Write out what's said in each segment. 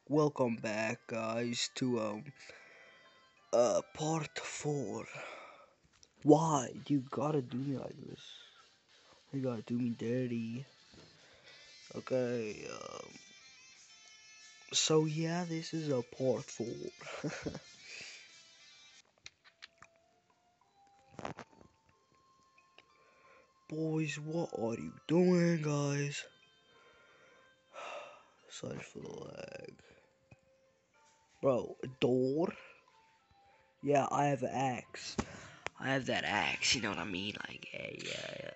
Welcome back, guys, to part 4. Why you gotta do me like this? You gotta do me dirty. Okay, so yeah, this is a part 4. Boys, what are you doing, guys? Sorry for the lag. Bro, a door? Yeah, I have an axe. I have that axe, you know what I mean? Like, yeah.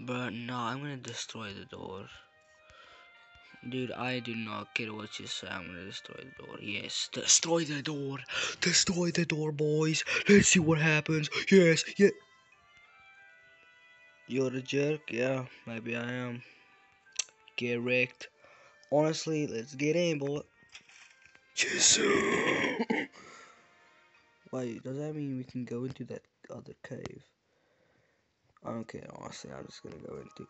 But no, I'm gonna destroy the door. Dude, I do not care what you say. I'm gonna destroy the door. Yes, destroy the door. Destroy the door, boys. Let's see what happens. Yes, yeah. You're a jerk? Yeah, maybe I am. Get wrecked. Honestly, let's get in, boy. Yes. Wait, does that mean we can go into that other cave? I don't care, honestly. I'm just gonna go into.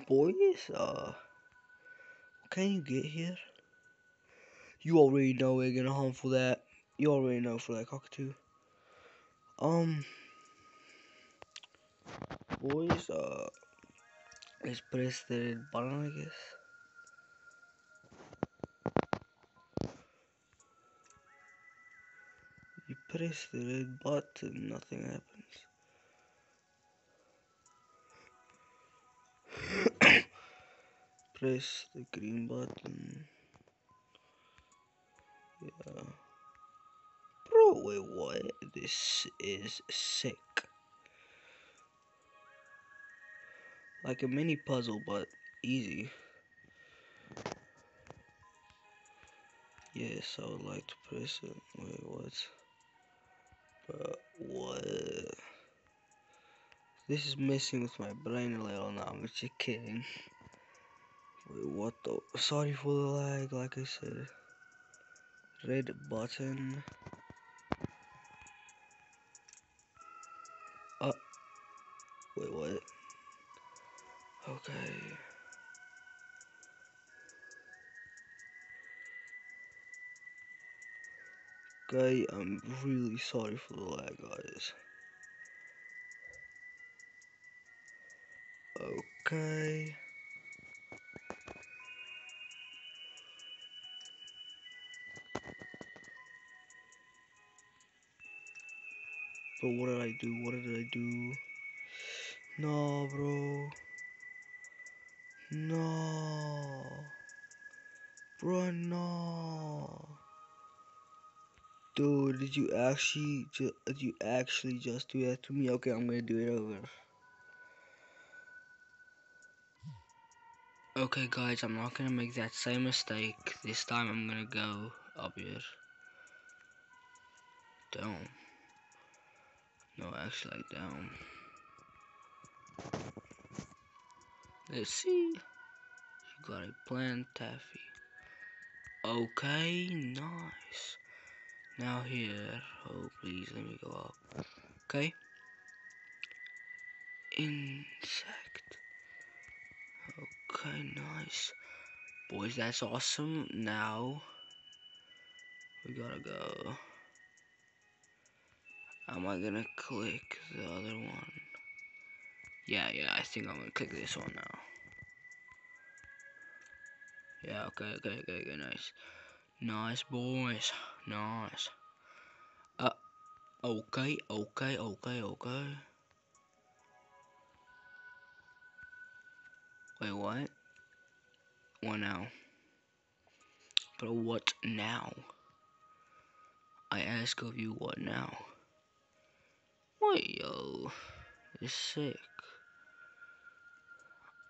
Boys, can you get here? You already know we're gonna hunt for that. You already know for that cockatoo. Um, boys, let's press the red button, I guess. You press the red button, nothing happens. Press the green button. Yeah. Bro, wait, what? This is sick. Like a mini puzzle, but easy. Yes, I would like to press it. Wait, what? Bro, what? This is messing with my brain a little now. I'm just kidding. Wait, what the? Sorry for the lag, like I said. Red button. Uh, wait, what? Okay. Okay, I'm really sorry for the lag, guys. Okay. But what did I do? What did I do? No, bro. No. Bro, no. Dude, did you actually just do that to me? Okay, I'm gonna do it over. Okay, guys, I'm not gonna make that same mistake. This time I'm gonna go up here. Down. No, actually, like down. Let's see. You got a plant, Taffy. Okay, nice. Now here. Oh, please, let me go up. Okay. Insect. Okay, nice. Boys, that's awesome. Now, we gotta go. Am I gonna click the other one? Yeah, I think I'm gonna click this one now. Yeah, okay, nice. Nice, boys. Nice. Okay. Wait, what? What now? But what now? I ask of you, what now? Wait, yo. It's sick.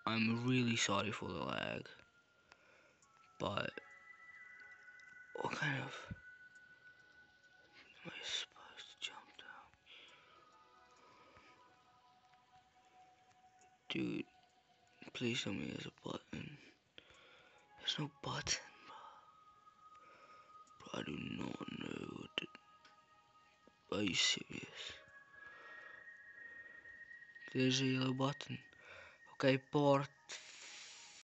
I'm really sorry for the lag. But, what kind of... Am I supposed to jump down? Dude, please tell me there's a button. There's no button, bro. I do not know. Are you serious? There's a yellow button. Okay, part